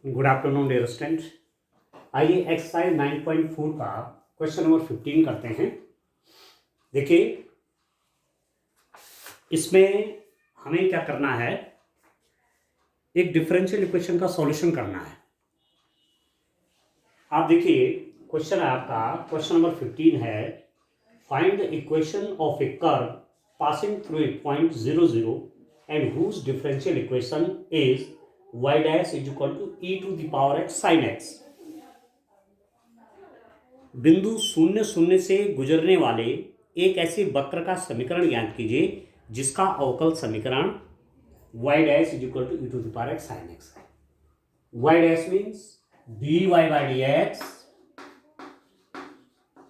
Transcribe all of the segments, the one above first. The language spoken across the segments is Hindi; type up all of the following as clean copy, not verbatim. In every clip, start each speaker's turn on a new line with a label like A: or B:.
A: Good afternoon dear student. आइए एक्सरसाइज 9.4 का क्वेश्चन नंबर 15 करते हैं। देखिए, इसमें हमें क्या करना है, एक डिफरेंशियल इक्वेशन का सॉल्यूशन करना है। आप देखिए, क्वेश्चन है आपका, क्वेश्चन नंबर 15 है, find the equation of a curve passing through a point 0 0 and whose differential equation is y dash is equal to e to the power x sin x। बिंदु 0 0 से गुजरने वाले एक ऐसे वक्र का समीकरण ज्ञात कीजिए जिसका अवकल समीकरण y dash is equal to e to the power x sin x है। y dash means dy by dx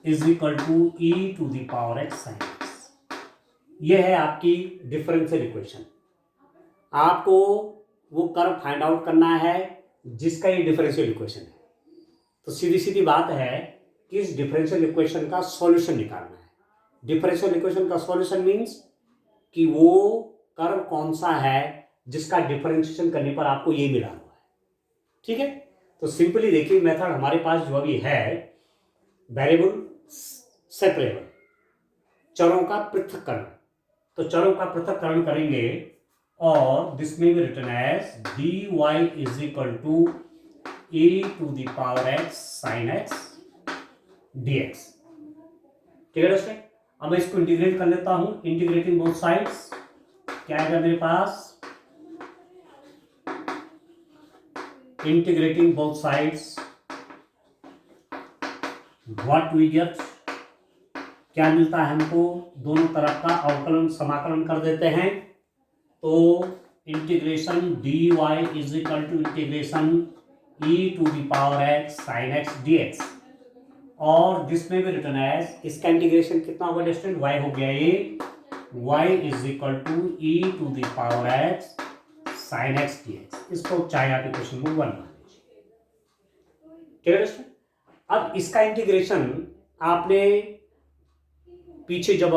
A: is equal to e to the power x sin x। यह है आपकी डिफरेंशियल इक्वेशन। आपको वो कर्व फाइंड आउट करना है जिसका ये डिफरेंशियल इक्वेशन है। तो सीधी सीधी बात है कि इस डिफरेंशियल इक्वेशन का सॉल्यूशन निकालना है। डिफरेंशियल इक्वेशन का सॉल्यूशन मींस कि वो कर्व कौन सा है जिसका डिफरेंशिएशन करने पर आपको ये मिला हुआ है। ठीक है, तो सिंपली देखिए, मेथड हमारे पास जो अभी है, वेरिएबल सेपरेबल, चरों का पृथक्करण। तो चरों का पृथक्करण करेंगे और दिस में भी return as dy is equal to e to the power x sin x dx। ठीक है दोस्तों, अब मैं इसको इंटीग्रेट कर लेता हूं। इंटीग्रेटिंग बोथ साइड्स क्या आएगा मेरे पास, integrating both sides what we get, क्या मिलता है हमको, दोनों तरफ का अवकलन समाकलन कर देते हैं। तो integration dy is equal to integration e to the power x sin x dx, और दिस में भी रिटर्न एज, इसका इंटीग्रेशन कितना होगा स्टूडेंट, y हो गया ये, y is equal to e to the power x sin x dx। इसको चाहे आप इक्वेशन नंबर 1 मान लीजिए। ठीक है दोस्तों, अब इसका इंटीग्रेशन आपने पीछे जब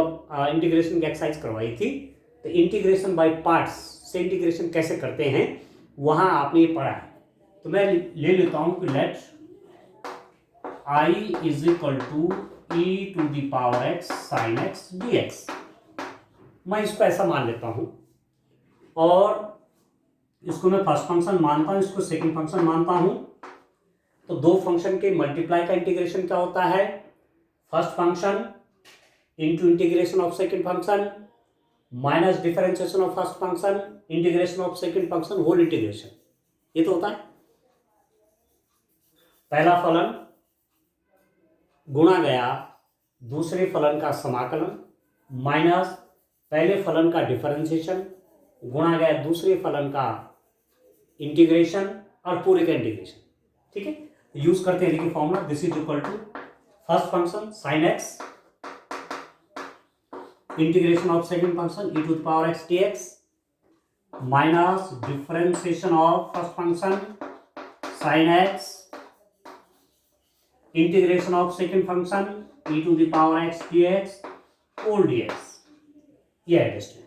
A: इंटीग्रेशन की एक्सरसाइज करवाई थी, तो इंटीग्रेशन बाय पार्ट्स से इंटीग्रेशन कैसे करते हैं वहां आपने ये पढ़ा है। तो मैं ले लेता हूं कि let i is equal to e to the power x sin x dx। मैं इसको ऐसा मान लेता हूं और इसको मैं फर्स्ट फंक्शन मानता हूं, इसको सेकंड फंक्शन मानता हूं। तो दो फंक्शन के मल्टीप्लाई का इंटीग्रेशन क्या होता है, first function into integration of second function minus differentiation of first function integration of second function whole integration. ये तो होता है पहला फलन गुणा गया दूसरे फलन का समाकलन माइनस पहले फलन का डिफरेंशिएशन गुणा गया दूसरे फलन का इंटीग्रेशन और पूरे का इंटीग्रेशन। ठीक है, यूज करते हैं, देखिए formula, this is equal to first function sin x integration of second function e to the power x dx minus differentiation of first function sin x integration of second function e to the power x dx whole dx। ये है दोस्तों,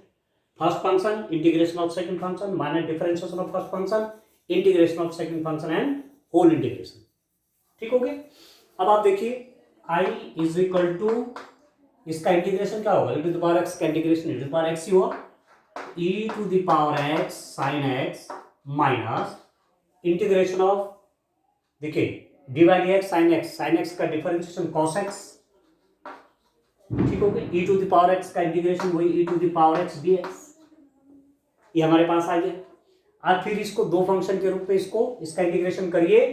A: first function integration of second function minus differentiation of first function integration of second function and whole integration. ठीक हो गया। अब आप देखिए i इज इक्वल टू, इसका इंटीग्रेशन क्या होगा, e to the power x का integration e to the power x ही होगा, e to the power x sin x minus integration of, देखिए dy dx sin x का डिफरेंशिएशन cos x। ठीक हो गया, e to the power x का इंटीग्रेशन वही e to the power x dx, ये हमारे पास आ गया। अब फिर इसको दो फंक्शन के रूप में इसका इंटीग्रेशन करिए,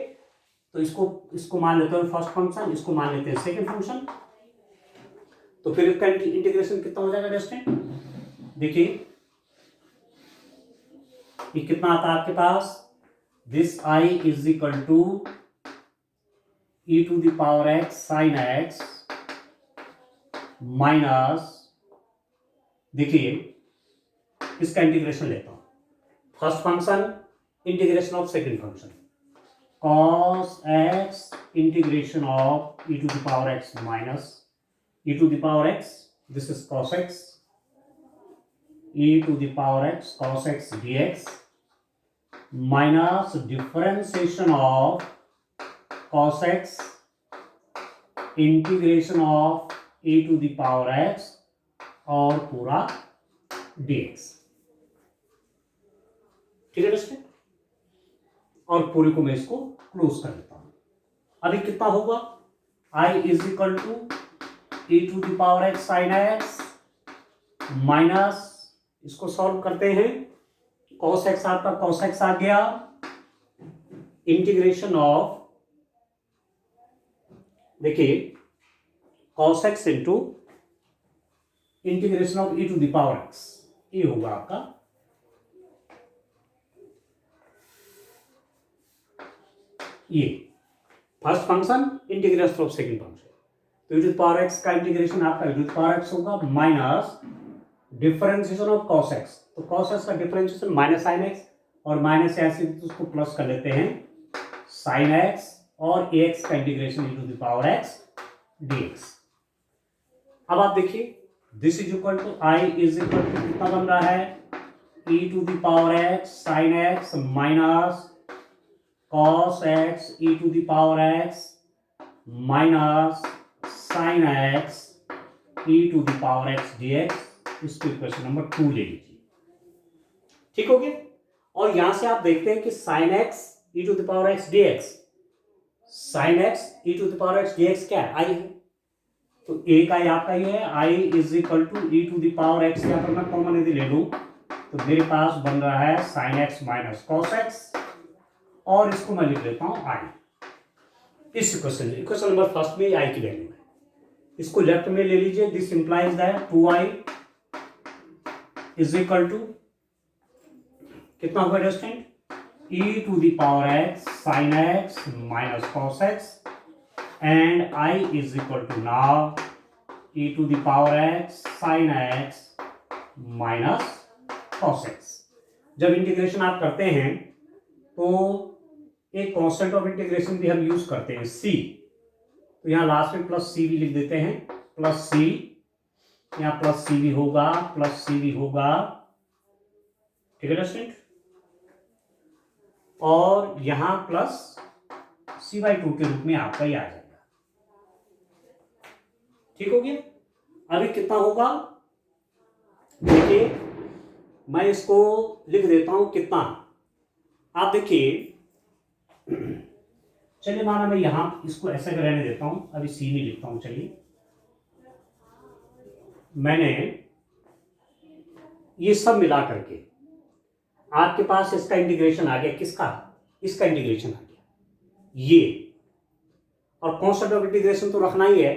A: तो इसको मान लेते हैं फर्स्ट फंक्शन, इसको मान लेते हैं सेकंड फंक्शन। तो फिर इसका इंटीग्रेशन कितना हो जाएगा दोस्तों, देखिए ये कितना आता है आपके पास, this i is equal to e to the power x sin x minus, देखिए इसका इंटीग्रेशन लेता हूं, first function integration of second function cos x integration of e to the power x minus e to the power x, this is cos x, e to the power x cos x dx minus differentiation of cos x integration of e to the power x और पूरा dx। ठीक है दोस्तों, और पूरे को मैं इसको क्लोज कर देता हूं। अभी कितना होगा, i is equal to e to the power x sine x minus, इसको सॉल्व करते हैं, cos x आपका cos x आ गया, इंटीग्रेशन ऑफ, देखिए cos x into integration of e to the power x, ये होगा आपका ये first function integration of second function. तो e to the power x का इंटीग्रेशन आपका e to the power x होगा minus differentiation of cos x, तो cos x का डिफरेंशिएशन माइनस साइन x, और माइनस से ऐसे उसको प्लस कर लेते हैं साइन x, और ax का integration e to the power x dx। अब आप देखिए this is equal to i is equal to कितना बन रहा है, e to the power x sine x minus cos x e to the power x minus sine x e to the power x dx। इसको इक्वेशन नंबर 2 ले लीजिए, ठीक हो गया। और यहां से आप देखते हैं कि sine x e to the power x dx, sine x e to the power x dx क्या है, i है, तो a का आपका ये है i is equal to e to the power x, यहाँ पर मैं कॉमन यदि ले लूं तो मेरे पास बन रहा है sine x minus cos x, और इसको मैं लिख लेता हूं i। इस इक्वेशन नंबर फर्स्ट में i की वैल्यू है, इसको लेफ्ट में ले लीजिए, this implies that 2i is equal to कितना होगा डिस्टेंट, e to the power x sin x minus cos x, and i is equal to now e to the power x sin x minus cos x। जब इंटीग्रेशन आप करते हैं तो एक कांस्टेंट ऑफ इंटीग्रेशन भी हम यूज करते हैं c, तो यहां लास्ट में प्लस सी भी लिख देते हैं, प्लस सी, यहां प्लस सी भी होगा, प्लस सी भी होगा, ठीक है स्टूडेंट, और यहां प्लस c/2 के रूप में आपका ये आ जाएगा, ठीक हो गया। अभी कितना होगा, देखिए मैं इसको लिख देता हूं कितना, आप देखिए, चलिए माना मैं यहां इसको ऐसे रहने देता हूं, अभी सी नहीं लिखता हूं, चलिए मैंने ये सब मिला करके आपके पास इसका इंटीग्रेशन आ गया, किसका, इसका इंटीग्रेशन आ गया ये, और कांस्टेंट ऑफ इंटीग्रेशन तो रखना ही है,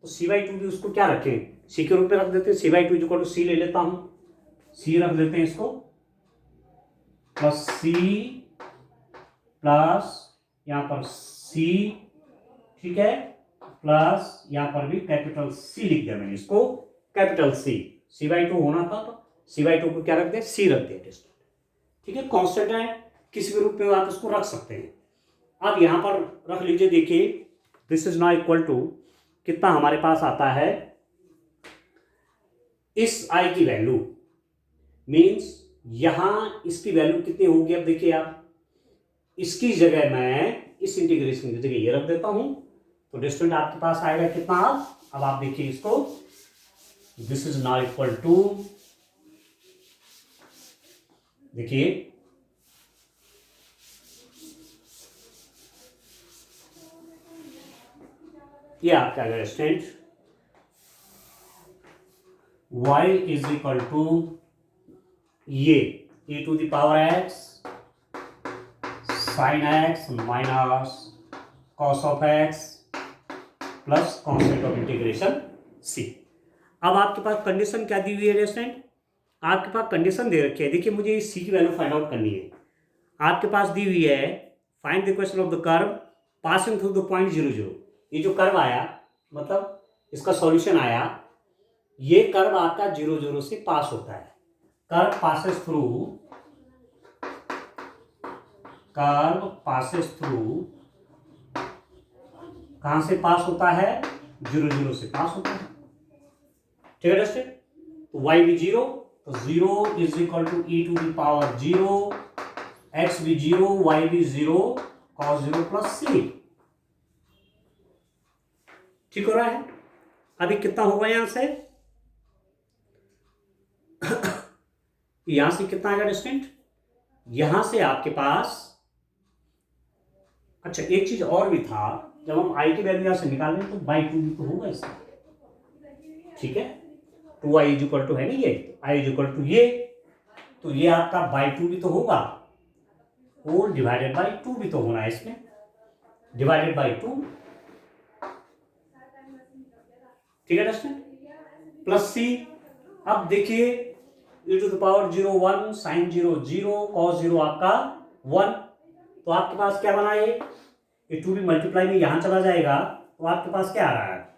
A: तो c/2 भी उसको क्या रखें, c के रूप में रख देते हैं, c/2 इक्वल टू c ले लेता हूं, c रख देते हैं इसको, प्लस c प्लस यहां पर c, ठीक है, प्लस यहां पर भी कैपिटल C लिख दिया मैंने, इसको कैपिटल C, c/2 होना था तो c/2 को क्या रख दिया, c रख दिया, ठीक है, कांस्टेंट है, किसी भी रूप में आप इसको रख सकते हैं। अब यहां पर रख लीजिए, देखिए this is not equal to कितना हमारे पास आता है, इस i की वैल्यू मींस यहां इसकी वैल्यू कितनी होगी, अब देखिए आप, इसकी जगह मैं इस इंटीग्रेशन की जगह ये रख देता हूं, तो डिस्टेंट आपके पास आएगा कितना, अब आप देखिए इसको, this is not equal to, देखिए ये आपका अगर डिस्टेंट y इज इक्वल टू ये e to the power x sine x minus cos of x plus constant of integration c। अब आपके पास कंडीशन क्या दी हुई है स्टूडेंट, आपके पास कंडीशन दे रखी है, देखिए मुझे इस c की वैल्यू फाइंड आउट करनी है, आपके पास दी हुई है find the equation of the curve passing through the point 0 0, ये जो कर्व आया मतलब इसका सॉल्यूशन आया, ये कर्व आपका 0 0 से पास होता है, कर्व पासेस थ्रू कहां से पास होता है, 0 0 से पास होता है, ठीक है दोस्तों, तो y भी 0, तो 0 is equal to e to the power 0 x भी 0 वाई भी 0 cos 0 प्लस सी। ठीक हो रहा है? अभी कितना होगा यहां से यहां से कितना आएगा डिस्टेंट? यहां से आपके पास, अच्छा एक चीज और भी था, जब हम आई की वैल्यू यहां से निकाल लें तो बाई टू भी तो होगा इसका। ठीक है, 2i इज इक्वल टू है ना, ये i इज इक्वल टू ये, तो ये आपका बाई टू भी तो होगा और डिवाइडेड बाई टू भी तो होना है इसमें, डिवाइडेड बाई टू। ठीक है दोस्तों, प्लस सी। अब देखिए e to the power 0 1 sine 0 0 cos 0 आपका 1, तो आपके पास क्या बना ये 2 भी मल्टीप्लाई में यहां चला जाएगा, तो आपके पास क्या आ रहा है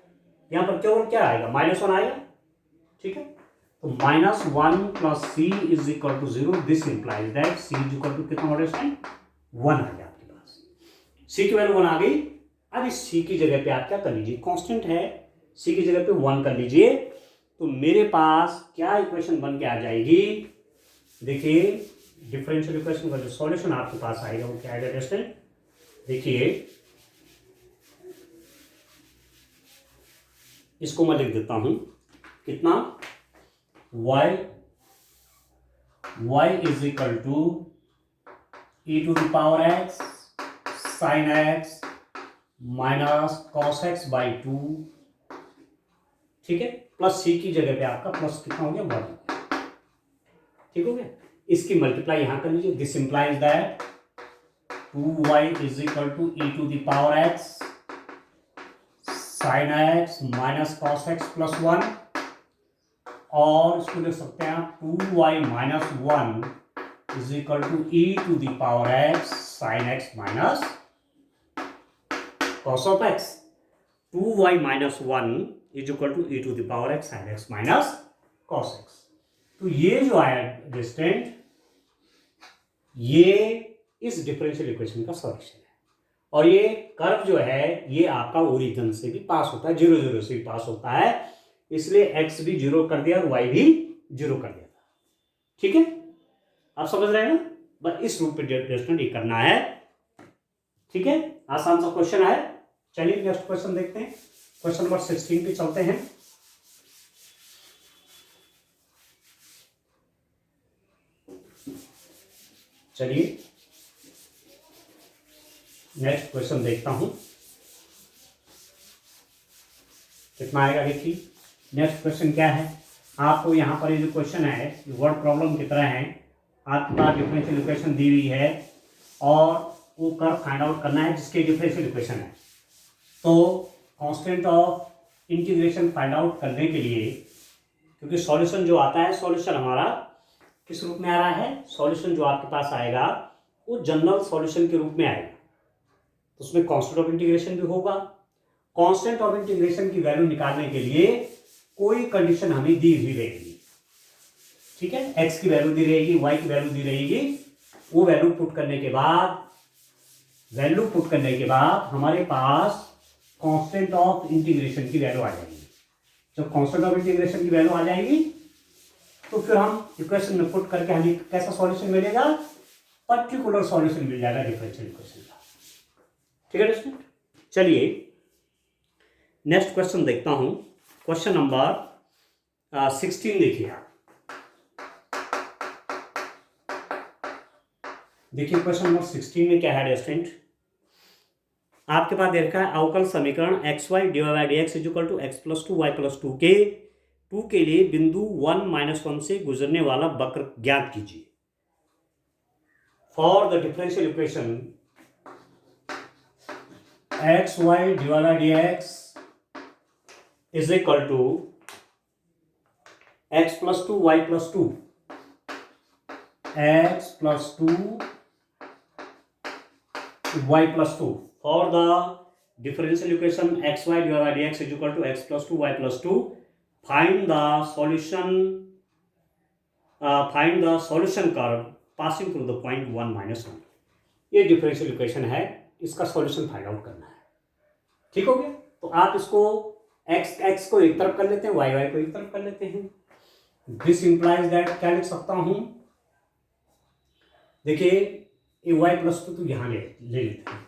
A: यहां पर, केवल क्या आएगा -1 आएगा। ठीक है, तो -1 plus c is equal to 0, this implies that c is equal to कितना ऑर्डर टाइम 1 आ गया आपके पास, सी की वैल्यू 1 आ गई। अब इस सी की जगह पे आप क्या कर लीजिए, कांस्टेंट है, सी की जगह पे 1 कर लीजिए, तो मेरे पास क्या इक्वेशन बन के आ जाएगी, देखिए डिफरेंशियल इक्वेशन का जो सॉल्यूशन आपके पास आएगा वो क्या आएगा दोस्तों, देखिए इसको मैं लिख देता हूं, कितना y is equal to e to the power x sine x minus cos x by 2। ठीक है, प्लस सी की जगह पे आपका प्लस कितना हो गया 1। ठीक हो गया, इसकी मल्टीप्लाई यहां कर लीजिए, this implies that 2y is equal to e to the power x sine x minus cos x plus 1, और इसको लिख सकते हैं आप 2y minus 1 is equal to e to the power x sine x minus cos of x। 2y minus 1 is equal to e to the power x sine x minus cos x। तो ये जो आया डिस्टेंट, ये इस डिफरेंशियल इक्वेशन का सॉल्यूशन है, और ये कर्व जो है ये आपका ओरिजिन से भी पास होता है, 0 0 से भी पास होता है, इसलिए x भी 0 कर दिया और y भी 0 कर दिया। ठीक है, आप समझ रहे हैं ना, बस इस रूप में डिस्टेंट ये करना है। ठीक है, आसान सा क्वेश्चन है। चलिए नेक्स्ट क्वेश्चन देखते हैं, क्वेश्चन नंबर 16 पे चलते हैं। चलिए नेक्स्ट क्वेश्चन देखता हूं कितना आएगा। देखिए नेक्स्ट क्वेश्चन क्या है, आपको यहाँ पर ये जो क्वेश्चन है वर्ड प्रॉब्लम की तरह है, आपके पास डिफरेंशियल इक्वेशन दी हुई है और वो कर्व फाइंड आउट करना है जिसके डिफरेंशियल इक्वेशन है। तो constant of integration find out करने के लिए, क्योंकि सॉल्यूशन जो आता है, सॉल्यूशन हमारा किस रूप में आ रहा है, सॉल्यूशन जो आपके पास आएगा वो जनरल सॉल्यूशन के रूप में आएगा, तो उसमें कांस्टेंट ऑफ इंटीग्रेशन भी होगा। कांस्टेंट ऑफ इंटीग्रेशन की वैल्यू निकालने के लिए कोई कंडीशन हमें दी हुई रहेगी। ठीक है, x की वैल्यू दी रहेगी, y की वैल्यू दी रहेगी, वो वैल्यू पुट करने के बाद हमारे पास कांस्टेंट ऑफ इंटीग्रेशन की वैल्यू आ जाएगी। जब कांस्टेंट ऑफ इंटीग्रेशन की वैल्यू आ जाएगी तो फिर हम इक्वेशन में पुट करके हमें कैसा सॉल्यूशन मिलेगा, पर्टिकुलर सॉल्यूशन मिल जाएगा डिफरेंशियल इक्वेशन का। ठीक है दोस्तों, चलिए नेक्स्ट क्वेश्चन देखता हूं, क्वेश्चन नंबर 16 देखिए आप। देखिए क्वेश्चन नंबर 16 में क्या है स्टूडेंट, आपके पास दे रखा है अवकल समीकरण x y d y by d x is equal to x plus two y plus two के लिए बिंदु 1 - 1 से गुजरने वाला वक्र ज्ञात कीजिए। For the differential equation x y d y by d x is equal to x plus two y plus two, x plus two y plus two. For the differential equation x y divided by dx is equal to x plus 2 y plus 2, find the solution curve passing through the point 1 - 1। ये डिफरेंशियल इक्वेशन है, इसका सॉल्यूशन फाइंड आउट करना है। ठीक हो गया, तो आप इसको x को एक तरफ कर लेते हैं, y को एक तरफ कर लेते हैं। दिस इंप्लाइज दैट क्या लिख सकता हूं, देखिए ये वाई प्लस टू तो यहाँ ले लेते हैं,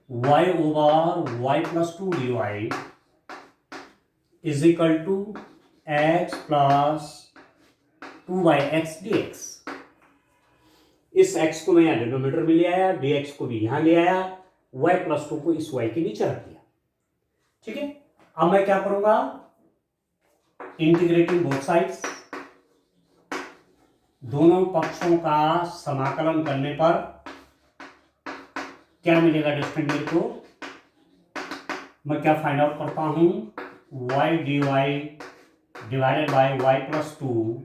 A: y over y plus two d y is equal to x plus two by x d x. इस x को मैं यहाँ डिनोमिनेटर में ले आया, dx को भी यहाँ ले आया, y प्लस टू को इस y के नीचे रख दिया। ठीक है, अब मैं क्या करूंगा, इंटीग्रेटिंग बोथ साइड्स, दोनों पक्षों का समाकलन करने पर क्या मिलेगा डिस्टेंट मेरे को, मैं क्या फाइंड आउट करता हूं, y dy divided by y plus two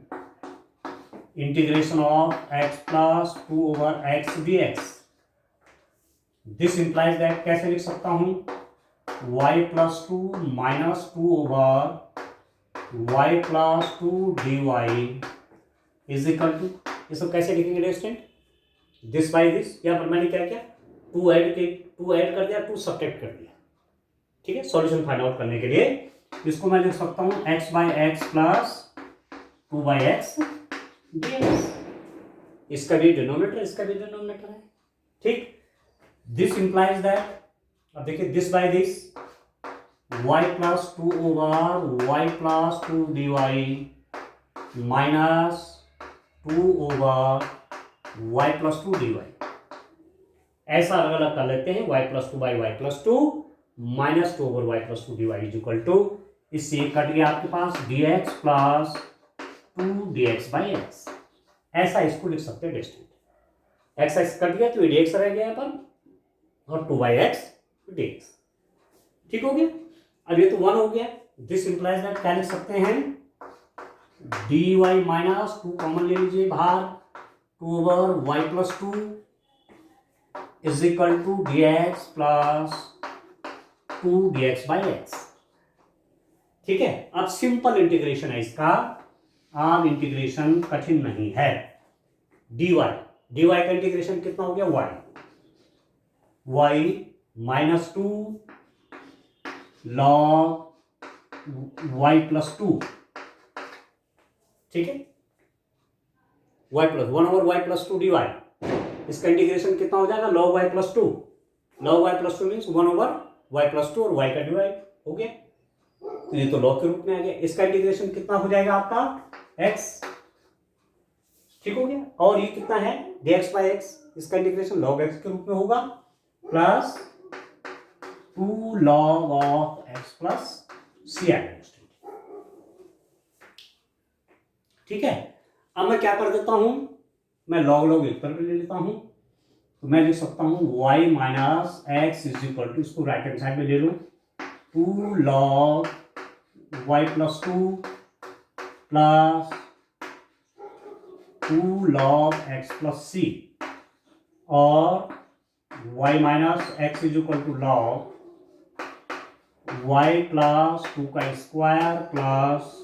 A: integration of x plus two over x d x. This implies that, कैसे लिख सकता हूं, y plus two minus two over y plus two d y is equal to, इसको कैसे लिखेंगे डिस्टेंट, दिस बाई दिस, यहाँ पर मैंने क्या किया, टू ऐड कर दिया, टू सब्ट्रैक्ट कर दिया। ठीक है, सॉल्यूशन फाइंड आउट करने के लिए इसको मैं लिख सकता हूं x by x plus two by x dx। इसका भी डिनोमिनेटर, इसका भी डिनोमिनेटर है। ठीक, दिस इंप्लाइज दैट, अब देखिए this by this, y plus two over y plus two d y minus two over y plus two d y, ऐसा अलग अलग कर लेते हैं, y plus two by y plus two minus two over y plus two d y is equal to, इससे कट गया आपके पास dx plus two dx by x. ऐसा इसको लिख सकते हैं डिस्टेंट, एक्स एक्स कट गया तो dx रह गया यहाँ पर, और टू बाई एक्स dx। ठीक हो गया, अब ये तो वन हो गया, दिस इंप्लाइज दैट क्या लिख सकते हैं, dy माइनस टू कॉमन ले लीजिए बाहर, two over y plus two is equal to dx plus two dx by x. ठीक है, अब सिंपल इंटीग्रेशन है इसका, अब इंटीग्रेशन कठिन नहीं है, dy का इंटीग्रेशन कितना हो गया, y minus two log y plus two. ठीक है, y plus one over y plus two d y, इसका इंटीग्रेशन कितना हो जाएगा, log y plus two, log y plus two means one over y plus two और y का डिवाइड हो गया, तो ये तो लॉग के रूप में आ गया। इसका इंटीग्रेशन कितना हो जाएगा आपका x। ठीक हो गया, और ये कितना है dx बाई एक्स, इसका इंटीग्रेशन log x के रूप में होगा, plus two log of x plus c आ गया। ठीक है, अब मैं क्या कर देता हूं, मैं लॉग एक तरफ ले लेता हूं, तो मैं लिख सकता हूं y minus x is equal to, इसको राइट हैंड साइड में ले लो, two log y plus two plus two log x plus c, और y minus x is equal to log y plus two का square plus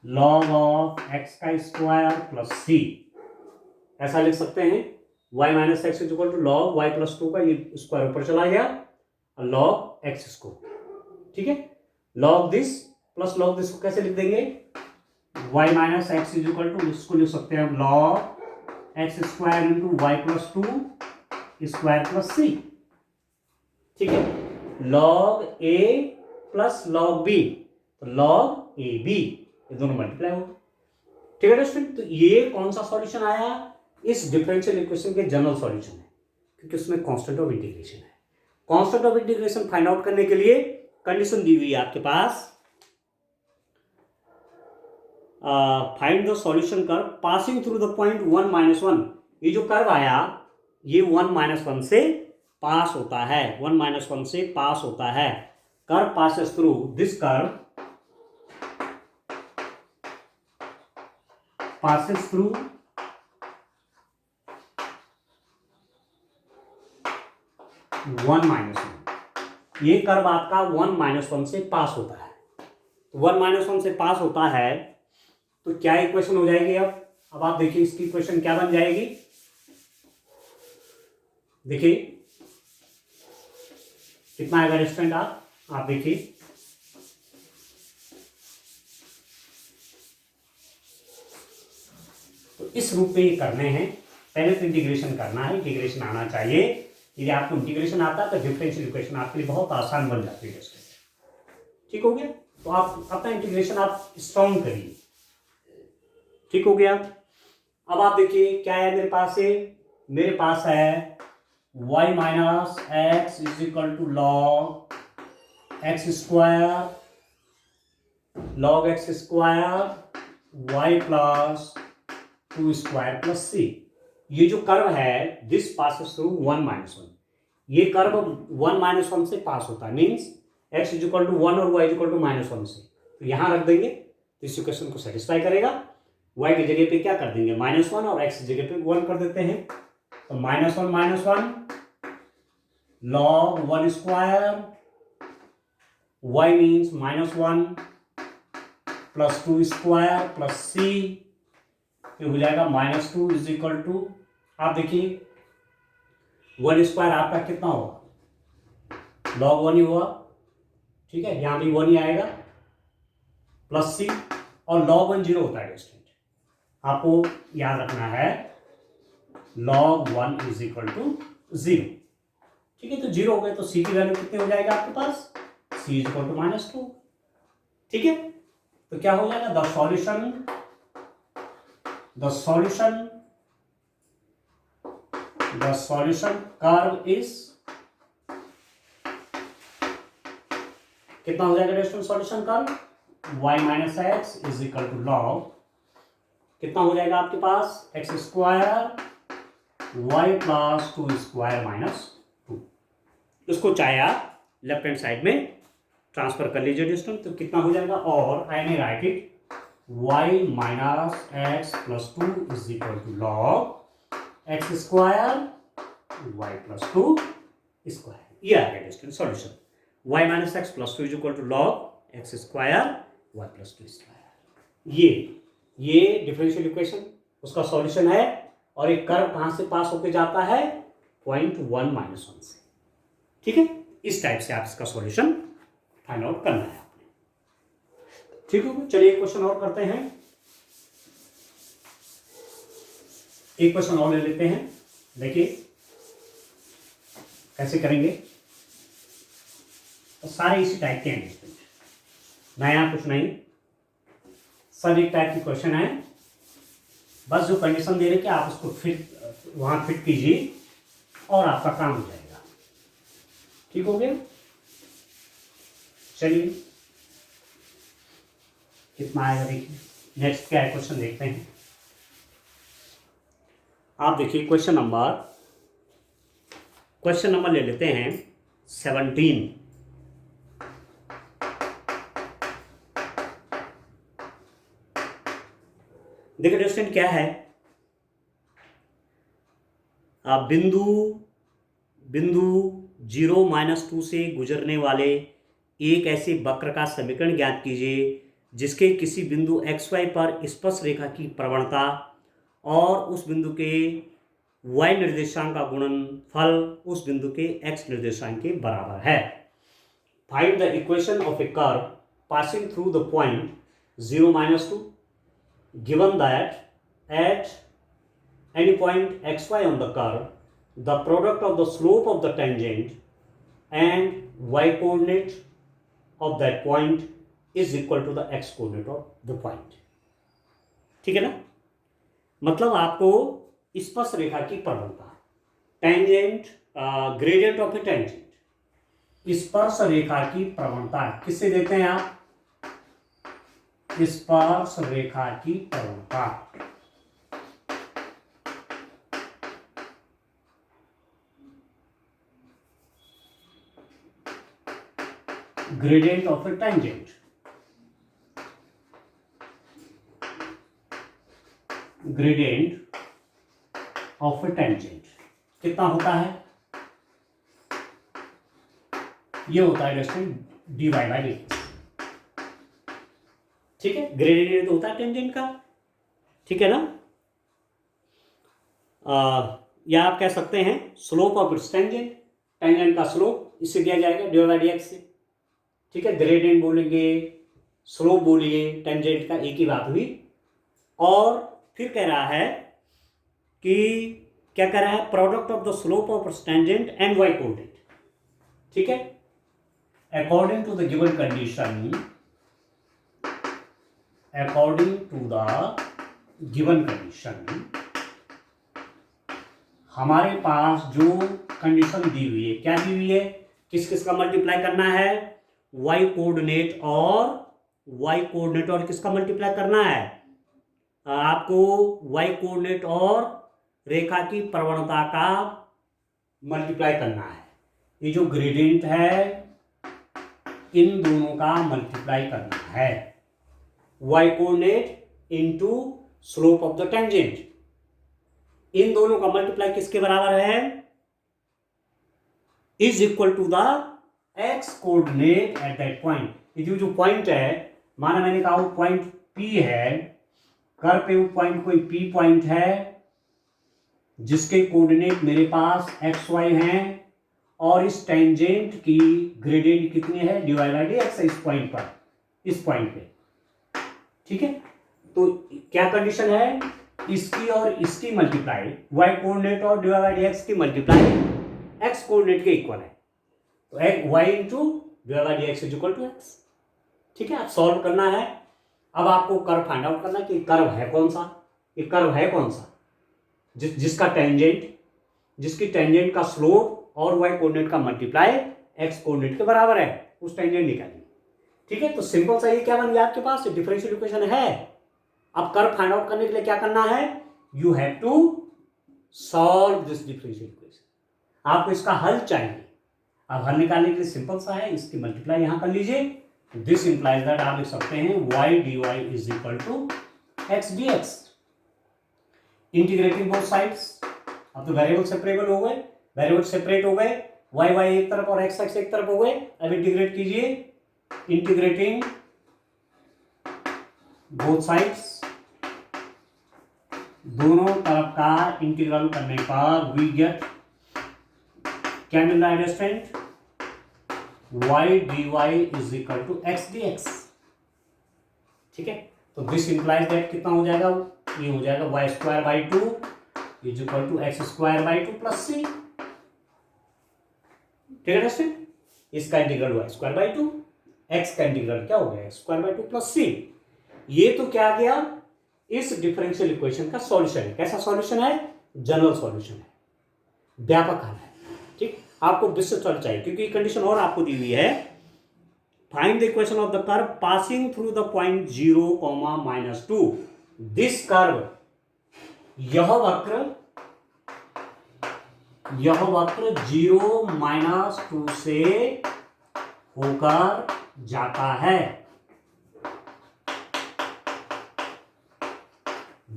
A: log of x का स्क्वायर प्लस c। ऐसा लिख सकते हैं, y minus x is equal to log y plus two का ये स्क्वायर ऊपर चला गया और लॉग x स्क्वायर। ठीक है, log this plus log this को कैसे लिख देंगे, y minus x is equal to, इसको लिख सकते हैं log x square into y plus two square plus c. ठीक है, log a plus log b, तो लॉग ए बी, ये दोनों मल्टीप्लाई हो। ठीक है स्टूडेंट, तो ये कौन सा सॉल्यूशन आया, इस डिफरेंशियल इक्वेशन के जनरल सॉल्यूशन है, क्योंकि उसमें कांस्टेंट ऑफ इंटीग्रेशन है। Constant of integration find out करने के लिए कंडीशन दी हुई है आपके पास, find the solution curve passing through the point 1 minus 1। ये जो कर्व आया ये 1 माइनस 1 से पास होता है, 1 माइनस 1 से पास होता है, curve passes through this curve passes through one minus one. ये कर्व आपका 1 माइनस 1 से पास होता है, 1 माइनस 1 से पास होता है, तो क्या इक्वेशन हो जाएगी। अब आप देखिए इसकी इक्वेशन क्या बन जाएगी, देखिए कितना आएगा रेस्टोरेंट, आप देखिए तो इस रूप में ये करने हैं। पहले तो इंटीग्रेशन करना है, इंटीग्रेशन आना चाहिए। यदि आपको इंटीग्रेशन आता है तो डिफरेंशियल इक्वेशन आपके लिए बहुत आसान बन जाती है। ठीक हो गया? तो आप अपना इंटीग्रेशन आप स्ट्रॉन्ग करिए। ठीक हो गया? अब आप देखिए क्या है मेरे पास है, मेरे पास है y minus x is equal to log x square y plus 2 square plus c. ये जो कर्व है दिस पासेस थ्रू 1 माइनस 1, ये कर्व 1 माइनस 1 से पास होता है, means x is equal to 1 और y is equal to minus 1 से। तो यहां रख देंगे तो इस इक्वेशन को सेटिस्फाई करेगा। y की जगह पे क्या कर देंगे -1 और x की जगह पे 1 कर देते हैं। तो -1 log 1 square y means -1 plus 2 square plus c, ये हो जाएगा -2 इज इक्वल टू, आप देखिए 1 स्क्वायर आपका कितना होगा, log 1 ही होगा। ठीक है, यहां भी 1 ही आएगा प्लस c, और log 1 0 होता है डिस्टेंट, आपको याद रखना है log 1 इज इक्वल टू 0। ठीक है, तो 0 हो गए तो c की वैल्यू कितनी हो जाएगा आपके पास, c इज इक्वल टू -2। ठीक है, तो क्या हो जाएगा द सॉल्यूशन कर्व इज, कितना हो जाएगा distant solution curve y minus x is equal to log, कितना हो जाएगा आपके पास x square y plus 2 square minus 2। इसको चाहे आप लेफ्ट हैंड साइड में ट्रांसफर कर लीजिए डिस्टेंस, तो कितना हो जाएगा, और I may write it y minus x plus 2 is equal to log x square y plus 2 square. ये आ गया distant solution, y minus x plus 2 is equal to log x square y plus 2 square. ये डिफरेंशियल इक्वेशन उसका सॉल्यूशन है, और एक कर्व कहां से पास होके जाता है, पॉइंट 1 माइनस 1 से। ठीक है, इस टाइप से आप इसका सॉल्यूशन फाइंड आउट करना है आपने। ठीक है, चलिए एक क्वेश्चन और करते हैं, एक क्वेश्चन और ले लेते हैं। देखिए कैसे करेंगे, तो सारे इसी टाइप के हैं, नया कुछ नहीं, सब एक टाइप की क्वेश्चन है। बस जो कंडीशन दे रहे कि आप उसको वहां फिट कीजिए और आपका काम हो जाएगा। ठीक हो गया? चलिए कितना आएगा देखिए, नेक्स्ट क्या है क्वेश्चन देखते हैं। आप देखिए क्वेश्चन नंबर ले लेते हैं 17। देखिए डिस्टेंस क्या है, बिंदु 0-2 से गुजरने वाले एक ऐसे वक्र का समीकरण ज्ञात कीजिए जिसके किसी बिंदु xy पर स्पर्श रेखा की प्रवणता और उस बिंदु के y निर्देशांक का गुणनफल उस बिंदु के x निर्देशांक के बराबर है। Find the equation of a curve passing through the point 0-2 given that at any point xy on the curve the product of the slope of the tangent and y coordinate of that point is equal to the x coordinate of the point। ठीक है ना, मतलब आपको स्पर्श रेखा की प्रवणता, tangent, gradient of A tangent, स्पर्श रेखा की प्रवणता किससे देते हैं आप, स्पर्श रेखा की प्रवणता, gradient of A tangent, gradient of A tangent कितना होता है, ये होता है डिस्टेंस dy बाई dt। ठीक है, ग्रेडियंट होता है टेंजेंट का, ठीक है ना, या आप कह सकते हैं slope of its tangent, tangent का स्लोप इससे दिया जाएगा dy बाई dx से। ठीक है, ग्रेडियंट बोलेंगे, स्लोप बोलिए, टेंजेंट का एक ही बात हुई। और फिर कह रहा है कि क्या कह रहा है, product of the slope of tangent and y coordinate, ठीक है। According to the given condition, according to the given condition, हमारे पास जो कंडीशन दी हुई है, क्या दी हुई है, किस किस का मल्टीप्लाई करना है, वाई कोऑर्डिनेट और किसका मल्टीप्लाई करना है, आपको वाई कोऑर्डिनेट और रेखा की प्रवणता का मल्टीप्लाई करना है। ये जो ग्रेडियंट है इन दोनों का मल्टीप्लाई करना है, y coordinate into slope of the tangent, इन दोनों का मल्टीप्लाई किसके बराबर है, is equal to the x coordinate at that point. ये जो पॉइंट है, माना मैंने कहा वो पॉइंट P है, कर पे वो पॉइंट कोई P पॉइंट है जिसके कोऑर्डिनेट मेरे पास एक्स वाई हैं, और इस टेंजेंट की ग्रेडियंट कितनी है, dy बाई dx है इस पॉइंट पर, इस पॉइंट पे, ठीक है। तो क्या कंडीशन है, इसकी और इसकी मल्टीप्लाई, y कोऑर्डिनेट और dy बाई dx की मल्टीप्लाई x कोऑर्डिनेट के इक्वल है, तो y into dy by dx is equal to x, ठीक है। अब सॉल्व करना है, अब आपको कर्व फाइंड आउट करना है कि कर्व है कौन सा, ये कर्व है कौन सा, जिसका टेंजेंट, जिसकी टेंजेंट का स्लोप और y कोऑर्डिनेट का मल्टीप्लाई x कोऑर्डिनेट के बराबर है, उस टेंजेंट निकालिए, ठीक है। तो सिंपल सा ये क्या बन गया आपके पास, डिफरेंशियल इक्वेशन है। अब कर्व फाइंड आउट करने के लिए क्या करना है, you have to solve this differential equation, आपको इसका हल चाहिए। अब हल निकालने के लिए सिंपल सा है, इसकी मल्टीप्लाई यहां कर लीजिए, दिस इंप्लाइज दैट आप लिख सकते हैं y dy is equal to x dx, integrating both sides. अब तो वेरिएबल सेपरेबल हो गए, वेरिएबल सेपरेट हो गए, y y एक तरफ और x x एक तरफ हो गए। अब इंटीग्रेट कीजिए, इंटीग्रेटिंग बोथ साइड्स, दोनों तरफ का इंटीग्रल करने पर वी गेट, क्या मिल रहा है student, y dy is equal to x dx, ठीक है। तो दिस इंप्लाइज दैट कितना हो जाएगा, ये हो जाएगा y square by 2 is equal to x square by 2 plus c, ठीक है स्टूडेंट। इसका integral y square by 2, x का इंटीग्रल क्या हो गया, x square by 2 plus c। ये तो क्या आ गया, इस डिफरेंशियल इक्वेशन का सॉल्यूशन है। कैसा सॉल्यूशन है, जनरल सॉल्यूशन है, व्यापक हल है, ठीक। आपको विस्तृत हल चाहिए क्योंकि कंडीशन और आपको दी हुई है, find the equation of the curve passing through the point 0, -2, this curve, यह वक्र 0, -2 से होकर जाता है।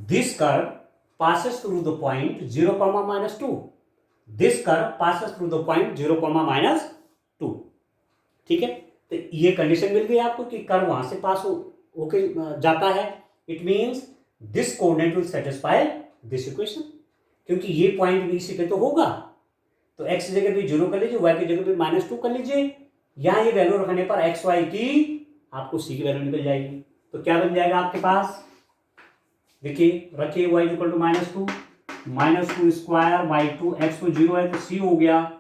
A: This curve passes through the point 0, -2. This curve passes through the point 0, -2. ठीक है, तो ये कंडीशन मिल गई आपको कि कर्व वहां से पास होके जाता है। It means this coordinate will satisfy this equation, क्योंकि ये पॉइंट भी इसी पे तो होगा। तो x की जगह पे 0 कर लीजिए, y की जगह पे -2 कर लीजिए, यहां ये वैल्यू रखने पर x y की आपको c की वैल्यू निकल जाएगी। तो क्या बन जाएगा आपके पास, देखिए रखिए y equal to -2 square by 2, x को 0 है तो c हो गया,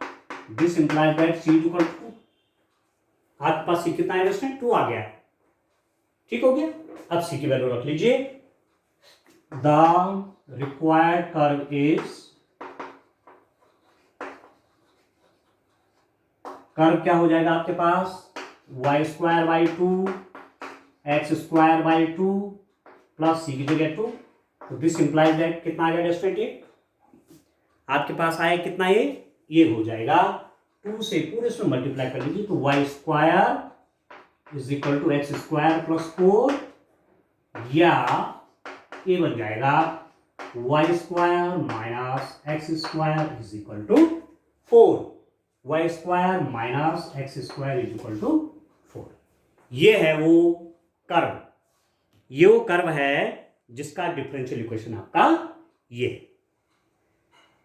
A: this implies that c equal to, आपके पास c कितना है स्टूडेंट, 2 आ गया, ठीक हो गया। अब c की वैल्यू रख लीजिए, the required curve is, curve क्या हो जाएगा आपके पास, y square by 2, x square by 2 plus c की जगह 2, तो दिस इंप्लाइज दैट कितना आ गया स्टूडेंट, ये आपके पास आया कितना, ये हो जाएगा 2 से पूरे इसमें मल्टीप्लाई कर लीजिए, तो y square is equal to x square plus 4, या ये बन जाएगा y square minus x square is equal to 4, y square minus x square is equal to 4। ये है वो कर्व, ये वो कर्व है जिसका डिफरेंशियल इक्वेशन आपका ये,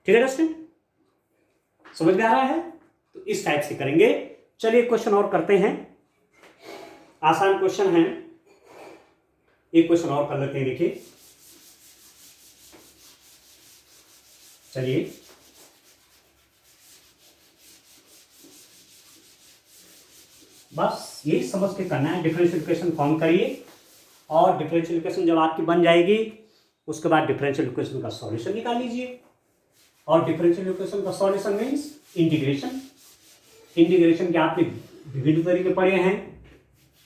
A: ठीक है दोस्तों, समझ में आ रहा है। तो इस टाइप से करेंगे। चलिए क्वेश्चन और करते हैं, आसान क्वेश्चन है, एक क्वेश्चन और कर लेते हैं। देखिए चलिए बस यही समझ के करना है। डिफरेंशियल इक्वेशन फॉर्म करिए और डिफरेंशियल इक्वेशन जब आपकी बन जाएगी उसके बाद डिफरेंशियल इक्वेशन का सॉल्यूशन निकाल लीजिए। और डिफरेंशियल इक्वेशन का सॉल्यूशन मीन्स इंटीग्रेशन। इंटीग्रेशन के आपने विभिन्न तरीके पढ़े हैं।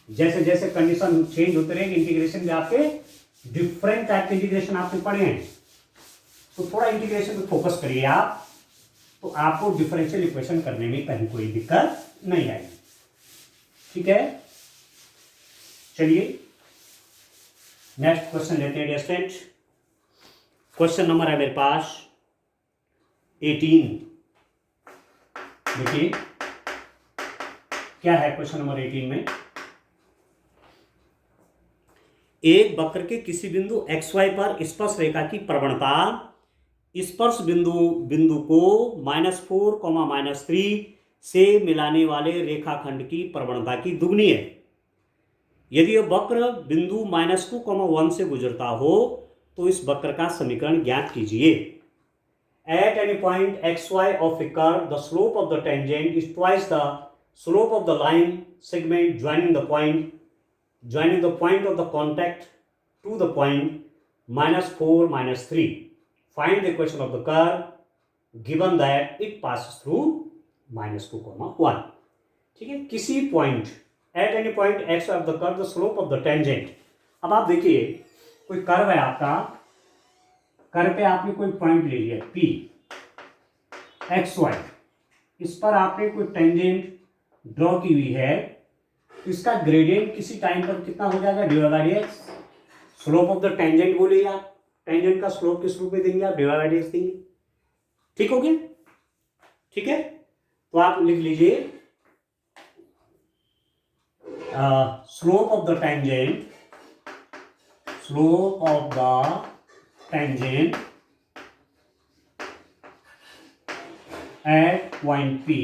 A: जैसे जैसे कंडीशन चेंज होते रहेंगे इंटीग्रेशन के आपके डिफरेंट टाइप के इंटीग्रेशन आपने पढ़े हैं। तो थोड़ा इंटीग्रेशन पे फोकस करिए आप, तो आपको डिफरेंशियल इक्वेशन करने में कहीं कोई दिक्कत नहीं आएगी। ठीक है, चलिए नेक्स्ट क्वेश्चन लेते हैं डियर स्टूडेंट। क्वेश्चन नंबर है मेरे पास 18। देखिए क्या है क्वेश्चन नंबर 18 में। एक वक्र के किसी बिंदु XY पर स्पर्श रेखा की प्रवणता स्पर्श बिंदु को -4, -3 से मिलाने वाले रेखाखंड की प्रवणता की दुगनी है। यदि यह वक्र बिंदु -2, 1 से गुजरता हो तो इस वक्र का समीकरण ज्ञात कीजिए। At any point XY of a curve, the slope of the tangent is twice the slope of the line segment joining the point of the contact to the point -4, -3. Find the equation of the curve given that it passes through -2, 1. ठीक है, किसी point eight any point x of the curve the slope of the tangent. अब आप देखिए कोई कर्व है आपका, कर्व पे आपने कोई पॉइंट ले लिया P XY, इस पर आपने कोई टेंजेंट ड्रॉ की हुई है, तो इसका ग्रेडियंट किसी टाइम पर कितना हो जाएगा, divide by x. Slope of the tangent बोलिए आप, टेंजेंट का स्लोप किस रूप में देंगे आप, डिवाइड बाय एक्स देंगे। ठीक हो गया, ठीक है। तो आप लिख लीजिए slope of the tangent, slope of the tangent at point P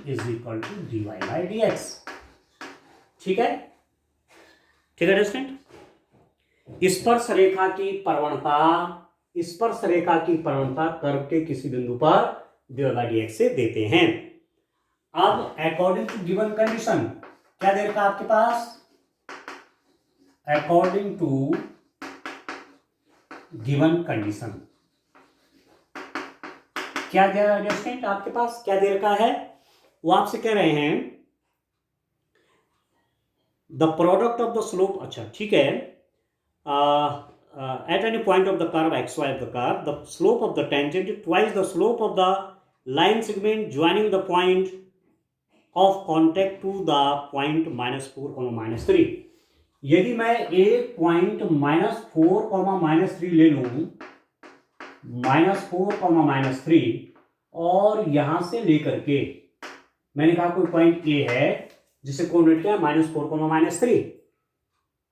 A: is equal to dy by dx। ठीक है, ठीक है स्टूडेंट। स्पर्श रेखा की प्रवणता, स्पर्श रेखा की प्रवणता कर्व के किसी बिंदु पर dy by dx से देते हैं। अब अकॉर्डिंग टू गिवन कंडीशन क्या दे रखा आपके पास, अकॉर्डिंग टू गिवन कंडीशन क्या दे रहा है स्टूडेंट, आपके पास क्या दे रखा है, वो आपसे कह रहे हैं the product of the slope. अच्छा ठीक है, at any point of the curve XY of the curve the slope of the tangent twice the slope of the line segment joining the point of contact to the point -4, -3। यदि मैं एक पॉइंट -4, -3 ले लूं, -4, -3 और यहां से लेकर के मैंने कहा कोई पॉइंट ए है जिसे कोऑर्डिनेट किया -4, -3।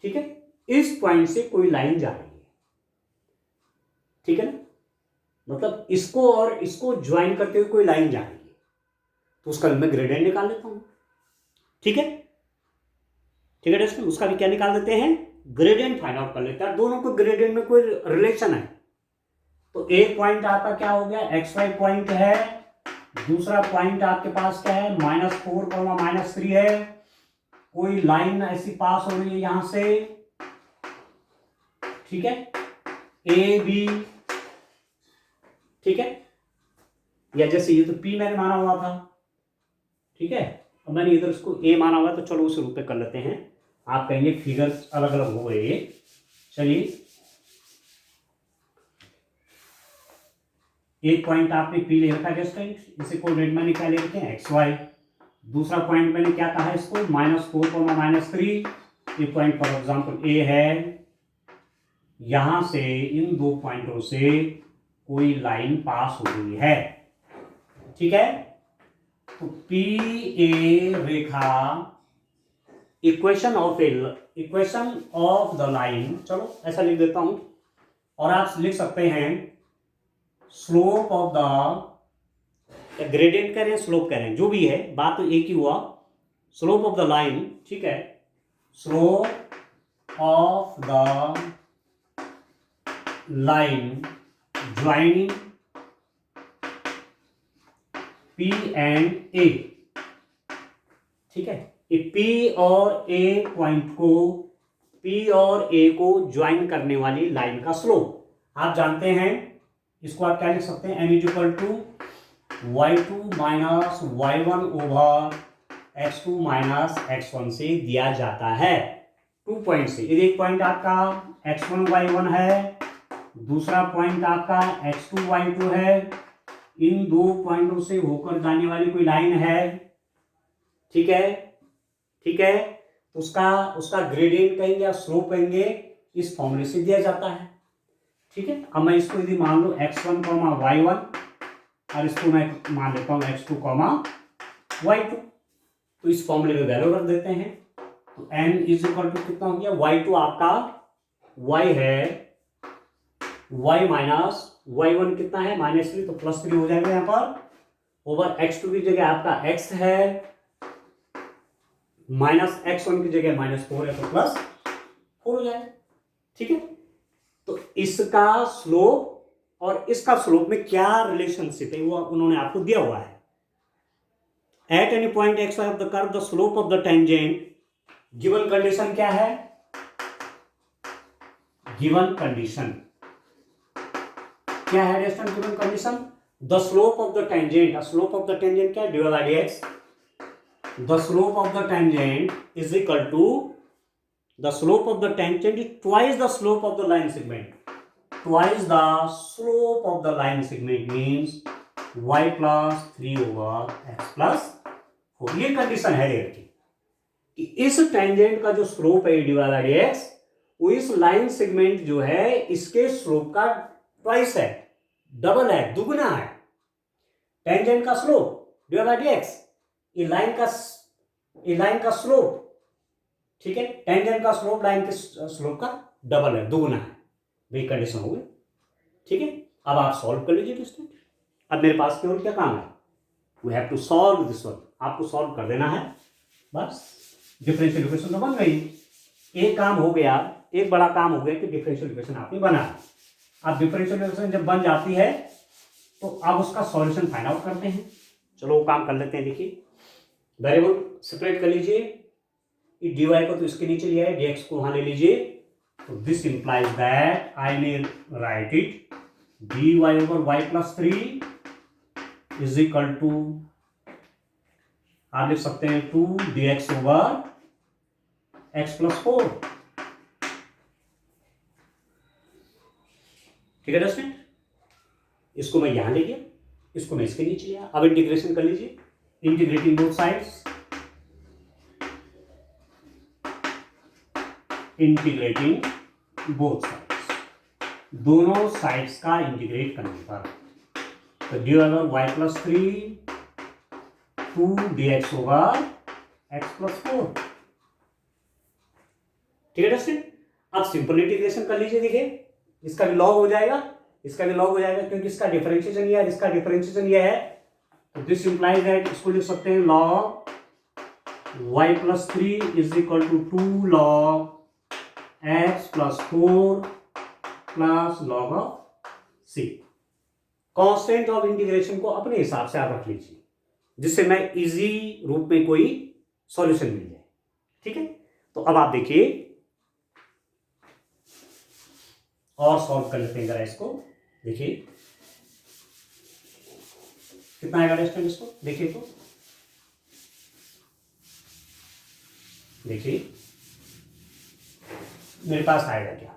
A: ठीक है, इस पॉइंट से कोई लाइन जा रही है, ठीक है ना, मतलब इसको और इसको ज्वाइन करते हुए कोई लाइन जा रही है, तो उसका मैं ग्रेडियंट निकाल लेता हूं। ठीक है, ठीक है दोस्तों, उसका भी क्या निकाल देते हैं, ग्रेडियंट फाइंड आउट कर लेते हैं। दोनों को ग्रेडियंट में कोई रिलेशन है, तो एक पॉइंट आपका क्या हो गया, XY पॉइंट है, दूसरा पॉइंट आपके पास क्या है, -4, -3 है, कोई लाइन ऐसी पास हो रही है यहां से, ठीक है, AB, ठीक है, या जैसे ये तो P मैंने माना हुआ था, ठीक है, अब मैंने इधर इसको A माना हुआ, तो चलो उस रूप में कर लेते हैं। आप कहेंगे फिगर्स अलग अलग हो गए, चलिए एक पॉइंट आपने P ले रखा है स्टूडेंट, इसे कोऑर्डिनेट मैंने क्या ले रखे हैं, XY। दूसरा पॉइंट मैंने क्या कहा है इसको, -4, -3। ये पॉइंट फॉर एग्जांपल A है, यहां से इन दो पॉइंटों से कोई लाइन पास हो रही है, ठीक है। तो PA Rekha equation of the line, चलो ऐसा लिख देता हूं, और आप लिख सकते हैं स्लोप ऑफ द, ग्रेडियंट कह रहे हैं स्लोप कह रहे हैं, जो भी है बात तो एक ही हुआ, स्लोप ऑफ द लाइन, ठीक है, slope of the line joining P and A, ठीक है। ये P और A पॉइंट को, P और A को ज्वाइन करने वाली लाइन का स्लोप आप जानते हैं, इसको आप क्या लिख सकते हैं, n is equal to y2 minus y1 over x2 minus x1 से दिया जाता है। 2 पॉइंट से, यदि एक पॉइंट आपका x1 y1 है, दूसरा पॉइंट आपका x2 y2 है, इन दो पॉइंटों से होकर जाने वाली कोई लाइन है, ठीक है, ठीक है, उसका ग्रेडियंट कहेंगे या स्लोप कहेंगे, इस फॉर्मूले से दिया जाता है, ठीक है। अब मैं इसको यदि मान लो x1, y1 और इसको मैं मान लेता हूं x2, y2, तो इस फॉर्मूले में वैल्यू रख देते हैं। तो n इज इक्वल टू कितना हो गया, y2 आपका y है, y माइनस y1 कितना है -3, तो +3 हो जाएगा यहाँ पर, ओवर x2 की जगह आपका x है, माइनस x1 की जगह -4 है, तो +4 हो जाएगा, ठीक है। तो इसका स्लोप और इसका स्लोप में क्या रिलेशनशिप है वो उन्होंने आपको दिया हुआ है। At any point x y of the curve the slope of the tangent, given condition क्या है, गिवन कंडीशन क्या है restaurant, given condition the slope of the tangent, slope of the tangent क्या है, dy by dx, the slope of the tangent is equal to, the slope of the tangent is twice the slope of the line segment, twice the slope of the line segment means y plus 3 over x plus 4। ये कंडीशन है रेट की कि इस टेंजेंट का जो स्लोप है dy बाई dx, वो इस लाइन सेगमेंट जो है इसके स्लोप का ट्वाइस है, डबल है, दुगना है। टेंजेंट का स्लोप dy बाई dx, ये लाइन का स्लोप, ठीक है, टेंजेंट का स्लोप लाइन के स्लोप का डबल है, दुगना है, वही कंडीशन हो गई, ठीक है। अब आप सॉल्व कर लीजिए डिस्टेंस। अब मेरे पास केवल क्या काम है, we have to solve this one, आपको सॉल्व कर देना है, बस डिफरेंशियल इक्वेशन तो बन गई। एक काम हो गया, एक बड़ा काम हो गया कि डिफरेंशियल इक्वेशन आपने बना। अब डिफरेंशियल इक्वेशन जब बन जाती है तो अब उसका सॉल्यूशन फाइंड आउट करते हैं। चलो वो काम कर लेते हैं। देखिए वेरिएबल सेपरेट कर लीजिए, dy को तो इसके नीचे लिया है, dx को वहां ले लीजिए, तो this implies that I may write it dy over y plus 3 is equal to, आप लिख सकते हैं 2 dx ओवर x प्लस 4, ठीक है दोस्तों। इसको मैं यहां ले गया, इसको मैं इसके नीचे लिया। अब इंटीग्रेशन कर लीजिए, integrating both sides, integrating both sides, दोनों साइड्स का इंटीग्रेट करने पर, तो dy over y plus 3 2 dx over x plus 4, ठीक है दोस्तों। अब सिंपल इंटीग्रेशन कर लीजिए, देखिए इसका भी लॉग हो जाएगा, इसका भी लॉग हो जाएगा, क्योंकि इसका डिफरेंशिएशन ये है, इसका डिफरेंशिएशन ये है, तो दिस इंप्लाइज दैट, इसको लिख सकते हैं log y plus 3 is equal to 2 log x plus 4 plus log of c। Constant of integration को अपने हिसाब से आप रख लीजिए, जिससे मैं इजी रूप में कोई सॉल्यूशन मिल जाए, ठीक है। तो अब आप देखिए और सॉल्व कर लेते हैं जरा इसको। देखिए कितना आएगा रेस्टेंट, इसको देखिए, तो देखिए मेरे पास आएगा क्या,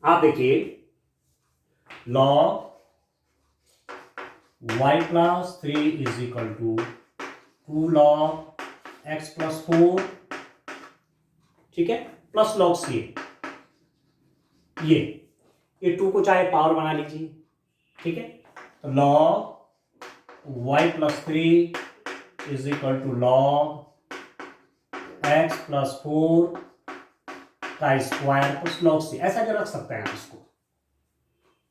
A: आप देखिए log y plus 3 is equal to 2 log x plus 4, ठीक है, प्लस लॉग c, ये 2 को चाहे पावर बना लीजिए, ठीक है। तो log y plus 3 is equal to log x plus 4 का स्क्वायर प्लस लॉग c, ऐसा क्या रख सकते हैं आप इसको,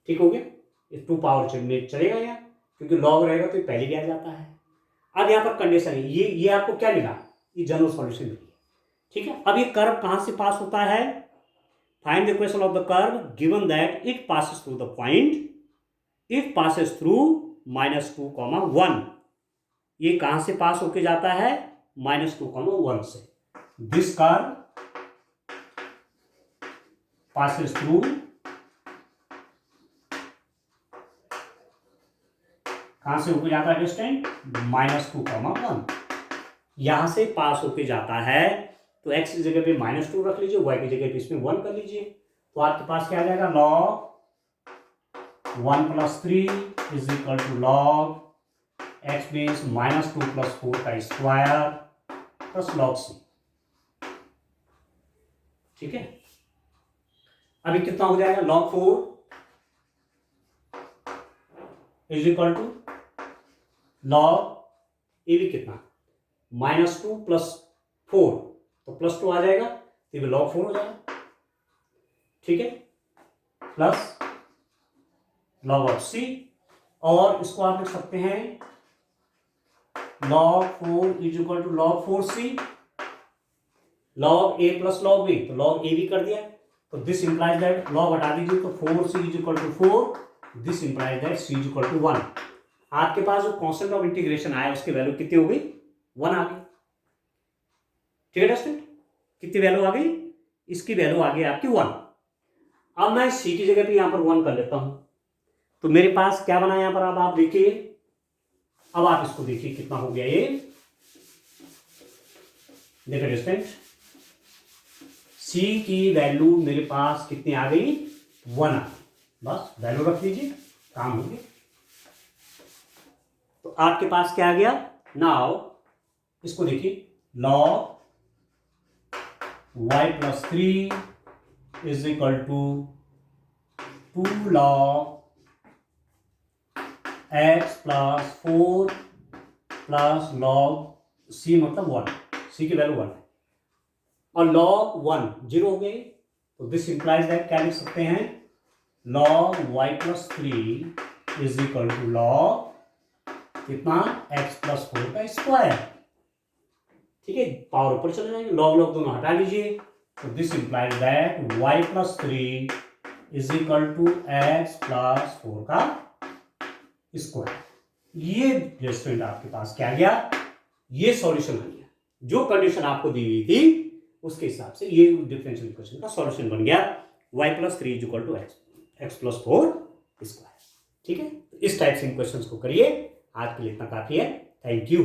A: ठीक हो गया। ये 2 पावर में चलेगा यहाँ, क्योंकि लॉग रहेगा तो पहले भी आ जाता है। अब यहाँ पर कंडीशन है, ये आपको क्या मिला, ये जनरल सॉल्यूशन मिली है, ठीक है। अब ये कर्व कहां से पास होता है, find the equation of the curve given that it passes through the point if passes through -2, 1। ये कहां से पास होके जाता है? -2, 1 से। दिस कर्व passes through कहां से होके जाता है डिस्टेंस? -2, 1। यहां से पास होके जाता है तो x की जगह पे -2 रख लीजिए, y की जगह पे इसमें 1 कर लीजिए, तो आपके पास क्या आ जाएगा? log 1 + 3 is equal to log x means -2 + 4 का स्क्वायर प्लस log c। ठीक है, अभी कितना हो जाएगा? log 4 is equal to log ये भी कितना? -2 + 4, तो +2 आ जाएगा, तो ये log 4 हो जाएगा। ठीक है, प्लस log of c, और इसको आप लिख सकते हैं log 4 is equal to log 4c, log a + log b, तो log a भी कर दिया, तो दिस इंप्लाइज दैट log हटा दीजिए तो 4c is equal to 4, this implies that c is equal to 1। आपके पास जो कांस्टेंट ऑफ इंटीग्रेशन आया उसकी वैल्यू कितनी हो गई? 1 आ गई। ठीक है स्टूडेंट, कितनी वैल्यू आ गई? इसकी वैल्यू आ गई आपकी 1। अब मैं c की जगह पे यहां पर 1 कर लेता हूं, तो मेरे पास क्या बना यहां पर? अब आप देखिए, अब आप इसको देखिए कितना हो गया ये। देखिए स्टूडेंट, c की वैल्यू मेरे पास कितनी आ गई? 1 आ गई। बस वैल्यू रख लीजिए, काम हो गया। तो आपके पास क्या आ गया? नाउ इसको देखिए, log y + 3 is equal to 2 log x + 4 plus log c, मतलब 1। c की वैल्यू 1 है और log 1 0 हो गई, तो दिस इंप्लाइज दैट क्या लिख सकते हैं? log y + 3 is equal to log कितना? x + 4 का स्क्वायर। ठीक है, पावर ऊपर चले जाएंगे, log log दोनों हटा लीजिए, तो this implies that y + 3 is equal to x + 4 का स्क्वायर। ये स्टूडेंट आपके पास क्या गया? ये सॉल्यूशन आ गया। जो कंडीशन आपको दी हुई थी उसके हिसाब से ये डिफरेंशियल इक्वेशन का सॉल्यूशन बन गया, y + 3 is equal to x + 4 square. ठीक है, इस टाइप से क्वेश्चंस को करिए। आज के लिए इतना काफी है। Thank you.